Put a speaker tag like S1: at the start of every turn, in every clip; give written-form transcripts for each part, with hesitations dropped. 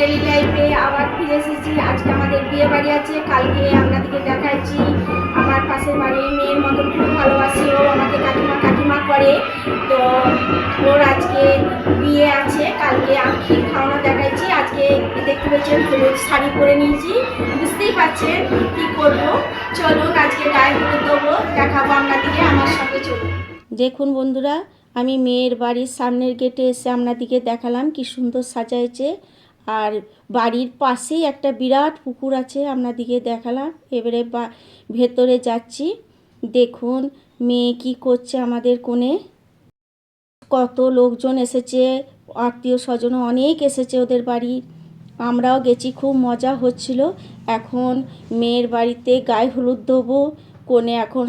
S1: Daily লাইফে আবার ফিরে এসেছি। আজকে আমাদের বিয়ে বাড়ি আছে, কালকে আপনাদেরকে দেখাচ্ছি। আমার পাশের বাড়ির মেয়ের মতো খুব ভালোবাসি, ও আমাকে কাকিমা কাকিমা করে। তো ওর আজকে বিয়ে আছে, কালকে আখির খাওয়ানো দেখাচ্ছি। আজকে দেখতে পাচ্ছেন হলুদ শাড়ি পরে নিয়েছি, বুঝতেই পারছেন কি করবো। চলুন আজকে গায়ে হলুদ দেবো, দেখাবো আপনাদেরকে, আমার সঙ্গে চলুন। দেখুন বন্ধুরা, আমি মেয়ের বাড়ির সামনের গেটে এসে আপনাদেরকে দেখালাম কি সুন্দর সাজাইছে। আর বাড়ির পাশেই একটা বিরাট পুকুর আছে, আপনাদেরকে দেখালাম। এবারে ভেতরে যাচ্ছি, দেখুন মেয়ে কি করছে। আমাদের কোণে কত লোকজন এসেছে, আত্মীয় স্বজন অনেক এসেছে ওদের বাড়ি। আমরাও গেছি, খুব মজা হচ্ছিল। এখন মেয়ের বাড়িতে গায়ে হলুদ দেবো, কোণে এখন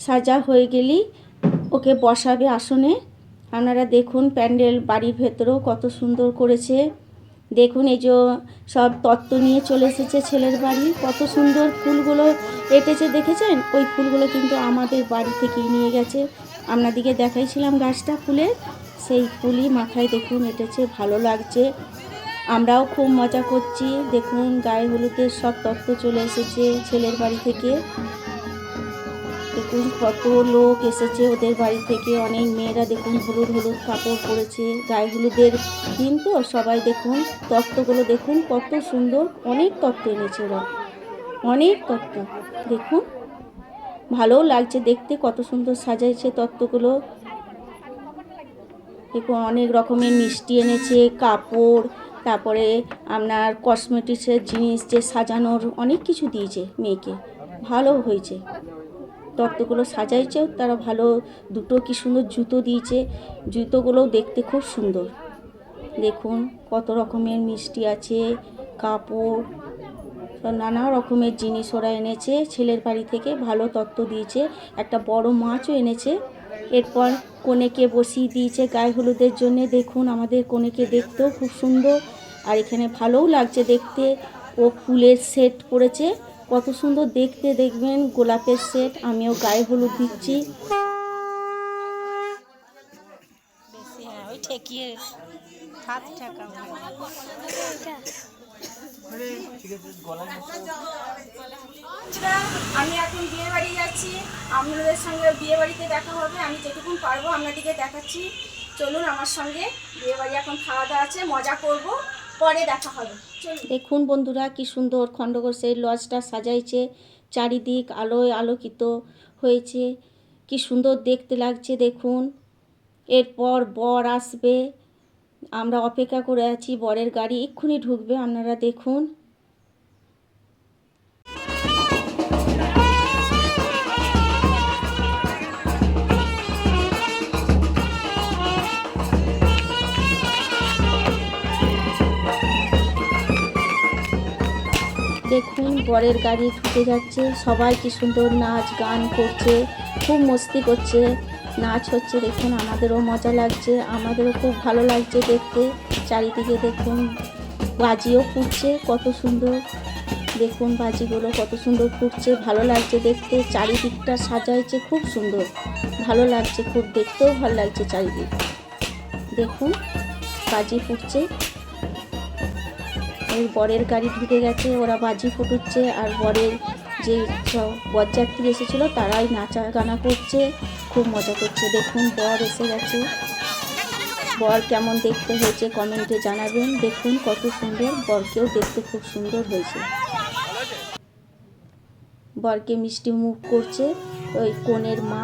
S1: সাজা হয়ে গেলি ওকে বসাবে আসনে। আপনারা দেখুন প্যান্ডেল বাড়ির ভেতরেও কত সুন্দর করেছে। দেখুন এই যে সব তত্ত্ব নিয়ে চলে এসেছে ছেলের বাড়ি, কত সুন্দর ফুলগুলো এঁটেছে দেখেছেন। ওই ফুলগুলো কিন্তু আমাদের বাড়ি থেকেই নিয়ে গেছে, আপনাদেরকে দেখাইছিলাম গাছটা ফুলের, সেই ফুলই মাথায় দেখুন এঁটেছে, ভালো লাগছে। আমরাও খুব মজা করছি। দেখুন গায়ে হলুদের সব তত্ত্ব চলে এসেছে ছেলের বাড়ি থেকে। দেখুন কত লোক এসেছে ওদের বাড়ি থেকে, অনেক মেয়েরা দেখুন হলুদ হলুদ কাপড় পরেছে, গায়ে হলুদের দিন তো সবাই। দেখুন তত্ত্বগুলো দেখুন কত সুন্দর, অনেক তত্ত্ব এনেছে ওরা, অনেক তত্ত্ব। দেখুন ভালোও লাগছে দেখতে, কত সুন্দর সাজাইছে তত্ত্বগুলো। দেখুন অনেক রকমের মিষ্টি এনেছে, কাপড়, তারপরে আপনার কসমেটিক্সের জিনিস, যে সাজানোর অনেক কিছু দিয়েছে মেয়েকে, ভালো হয়েছে। তত্ত্বগুলো সাজাইছে তারা ভালো। দুটো কি সুন্দর জুতো দিয়েছে, জুতোগুলোও দেখতে খুব সুন্দর। দেখুন কত রকমের মিষ্টি আছে, কাপড়, নানা রকমের জিনিস ওরা এনেছে ছেলের বাড়ি থেকে, ভালো তত্ত্ব দিয়েছে। একটা বড় মাছও এনেছে। এরপর কনেকে বসিয়ে দিয়েছে গায়ে হলুদের জন্যে। দেখুন আমাদের কনেকে দেখতেও খুব সুন্দর, আর এখানে ভালোও লাগছে দেখতে। ও ফুলের সেট পরেছে, কত সুন্দর দেখতে, দেখবেন গোলাপের সেট। আমিও গায়ে হলুদ দিচ্ছি। আমি এখন বিয়ে বাড়ি যাচ্ছি, আপনাদের সঙ্গে বিয়ে বাড়িতে দেখা হবে। আমি যেটুকুন পারবো আপনাদেরকে দেখাচ্ছি। চলুন আমার সঙ্গে, বিয়ে বাড়ি এখন খাওয়া দাওয়া আছে, মজা করব, পরে দেখা হবে। দেখুন বন্ধুরা কি সুন্দর খণ্ডঘোষের লজটা সাজাইছে, চারিদিক আলোয় আলোকিত হয়েছে, কি সুন্দর দেখতে লাগছে দেখুন। এরপর বর আসবে, আমরা অপেক্ষা করে আছি, বরের গাড়ি এক্ষুনি ঢুকবে, আপনারা দেখুন। দেখুন বরের গাড়ি ঢুকে যাচ্ছে, সবাই কি সুন্দর নাচ গান করছে, খুব মস্তি করছে, নাচ হচ্ছে। দেখুন আমাদেরও মজা লাগছে, আমাদেরও খুব ভালো লাগছে দেখতে। চারিদিকে দেখুন বাজিও ফুটছে কত সুন্দর, দেখুন বাজিগুলো কত সুন্দর ফুটছে, ভালো লাগছে দেখতে। চারিদিকটা সাজাইছে খুব সুন্দর, ভালো লাগছে খুব, দেখতেও ভালো লাগছে চারিদিক। দেখুন বাজি ফুটছে, ওই বরের গাড়ি ঢুকে গেছে, ওরা বাজি ফুটুচ্ছে, আর বরের যে সব বরযাত্রী এসেছিলো তারাই নাচা গানা করছে, খুব মজা করছে। দেখুন বর এসে গেছে, বর কেমন দেখতে হয়েছে কমেন্টে জানাবেন। দেখুন কত সুন্দর, বরকেও দেখতে খুব সুন্দর হয়েছে। বরকে মিষ্টি মুখ করছে ওই কনের মা,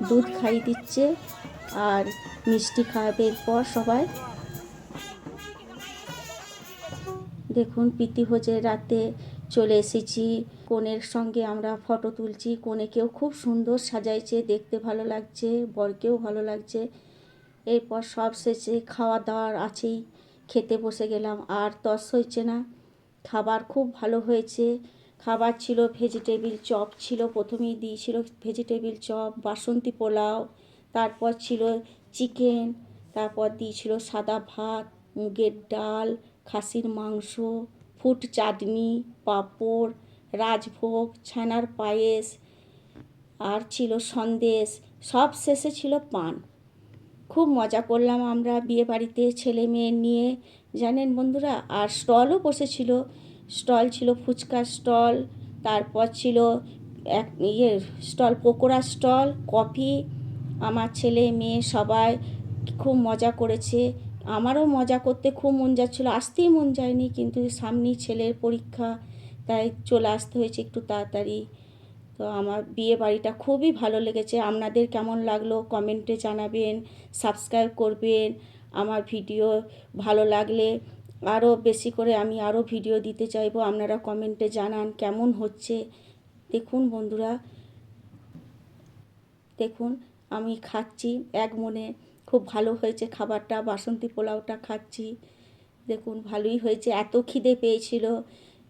S1: দুধ খাইয়ে দিচ্ছে আর মিষ্টি খাওয়াবে পর সবাই। দেখুন প্রীতিভোজের রাতে চলে এসেছি, কনের সঙ্গে আমরা ফটো তুলছি। কনেকেও খুব সুন্দর সাজাইছে, দেখতে ভালো লাগছে, বরকেও ভালো লাগছে। এরপর সব শেষে খাওয়া দাওয়ার আছেই, খেতে বসে গেলাম, আর তস হয়েছে না, খাবার খুব ভালো হয়েছে। খাবার ছিল ভেজিটেবিল চপ ছিল, প্রথমেই দিয়েছিল ভেজিটেবিল চপ, বাসন্তী পোলাও, তারপর ছিল চিকেন, তারপর দিয়েছিল সাদা ভাত, মুগের ডাল, খাসির মাংস, ফুট চাটনি, পাঁপড়, রাজভোগ, ছানার পায়েস, আর ছিল সন্দেশ, সব শেষে ছিল পান।
S2: খুব মজা করলাম আমরা বিয়ে বাড়িতে ছেলে মেয়ে নিয়ে, জানেন বন্ধুরা। আর স্টলও বসেছিল, স্টল ছিল ফুচকার স্টল, তারপর ছিল এক স্টল পকোড়া স্টল, কফি। আমার ছেলে মেয়ে সবাই খুব মজা করেছে। আমারও মজা করতে খুব মন যাচ্ছিলো, আসতেই মন যায়নি, কিন্তু সামনেই ছেলের পরীক্ষা, তাই চলে আসতে হয়েছে একটু তাড়াতাড়ি। তো আমার বিয়ে বাড়িটা খুবই ভালো লেগেছে। আপনাদের কেমন লাগলো কমেন্টে জানাবেন, সাবস্ক্রাইব করবেন। আমার ভিডিও ভালো লাগলে আরও বেশি করে আমি আরও ভিডিও দিতে চাইবো, আপনারা কমেন্টে জানান কেমন হচ্ছে। দেখুন বন্ধুরা, দেখুন আমি খাচ্ছি এক মনে, খুব ভালো হয়েছে খাবারটা, বাসন্তী পোলাওটা খাচ্ছি। দেখুন ভালোই হয়েছে, এত খিদে পেয়েছিল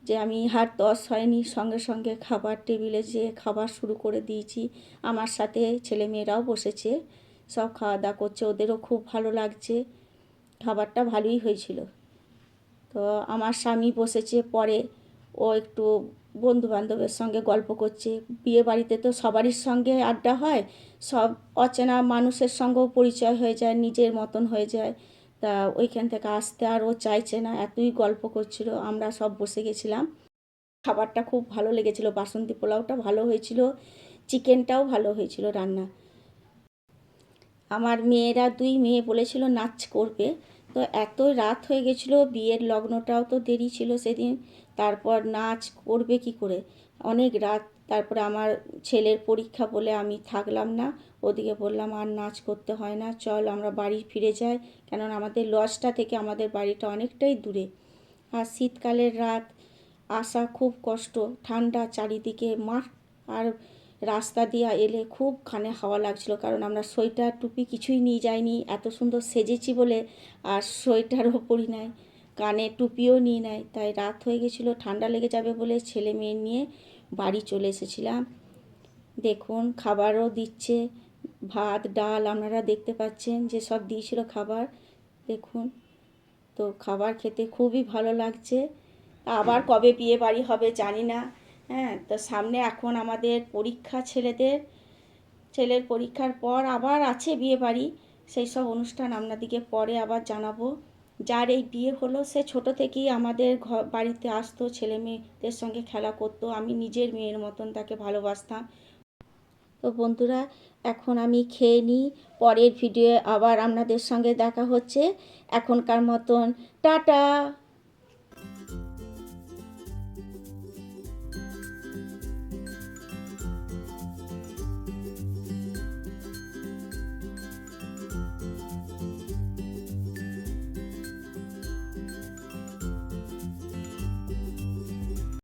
S2: যে আমি আর তস হয়নি, সঙ্গে সঙ্গে খাবার টেবিলে যেয়ে খাবার শুরু করে দিয়েছি। আমার সাথে ছেলেমেয়েরাও বসেছে, সব খাওয়া দাওয়া করছে, ওদেরও খুব ভালো লাগছে, খাবারটা ভালোই হয়েছিল। তো আমার স্বামী বসেছে পরে, ও একটু বন্ধু বান্ধবের সঙ্গে গল্প করছে। বিয়ে বাড়িতে তো সবারই সঙ্গে আড্ডা হয়, সব অচেনা মানুষের সঙ্গেও পরিচয় হয়ে যায়, নিজের মতন হয়ে যায়। তা ওইখান থেকে আসতে আর ও চাইছে না, এতই গল্প করছিল। আমরা সব বসে গেছিলাম, খাবারটা খুব ভালো লেগেছিল, বাসন্তী পোলাওটা ভালো হয়েছিল, চিকেনটাও ভালো হয়েছিল রান্না। আমার মেয়েরা, দুই মেয়ে বলেছিল নাচ করবে, তো এত রাত হয়ে গেছিলো, বিয়ের লগ্নটাও তো দেরি ছিল সেদিন, তারপর নাচ করবে কি করে, অনেক রাত। তারপরে আমার ছেলের পরীক্ষা বলে আমি থাকলাম না, ওদিকে বললাম আর নাচ করতে হয় না, চল আমরা বাড়ি ফিরে যাই, কেননা আমাদের লজটা থেকে আমাদের বাড়িটা অনেকটাই দূরে। আর শীতকালের রাত, আসা খুব কষ্ট, ঠান্ডা চারিদিকে মাঠ, আর রাস্তা দিয়ে এলে খুব কানে হাওয়া লাগছিল, কারণ আমরা সোয়েটার টুপি কিছুই নিয়ে যাইনি, এত সুন্দর সেজেছি বলে, আর সোয়েটারও পরি নাই, কানে টুপিও নিয়ে নাই, তাই রাত হয়ে গেছিলো, ঠান্ডা লেগে যাবে বলে ছেলে মেয়ে নিয়ে বাড়ি চলে এসেছিলাম। দেখুন খাবারও দিচ্ছে, ভাত ডাল আপনারা দেখতে পাচ্ছেন যে সব দিয়েছিল খাবার, দেখুন। তো খাবার খেতে খুবই ভালো লাগছে। আবার কবে বিয়ে বাড়ি হবে জানি না। হ্যাঁ, তো সামনে এখন আমাদের পরীক্ষা ছেলেদের, ছেলের পরীক্ষার পর আবার আছে বিয়ে বাড়ি, সেই সব অনুষ্ঠান আপনাদিকে পরে আবার জানাবো। যার এই বিয়ে হলো সে ছোট থেকেই আমাদের ঘর বাড়িতে আসতো, ছেলে মেয়েদের সঙ্গে খেলা করতো, আমি নিজের মেয়ের মতন তাকে ভালোবাসতাম। তো বন্ধুরা, এখন আমি খেয়ে নিই, পরের ভিডিও আবার আপনাদের সঙ্গে দেখা হচ্ছে, এখনকার মতন টাটা।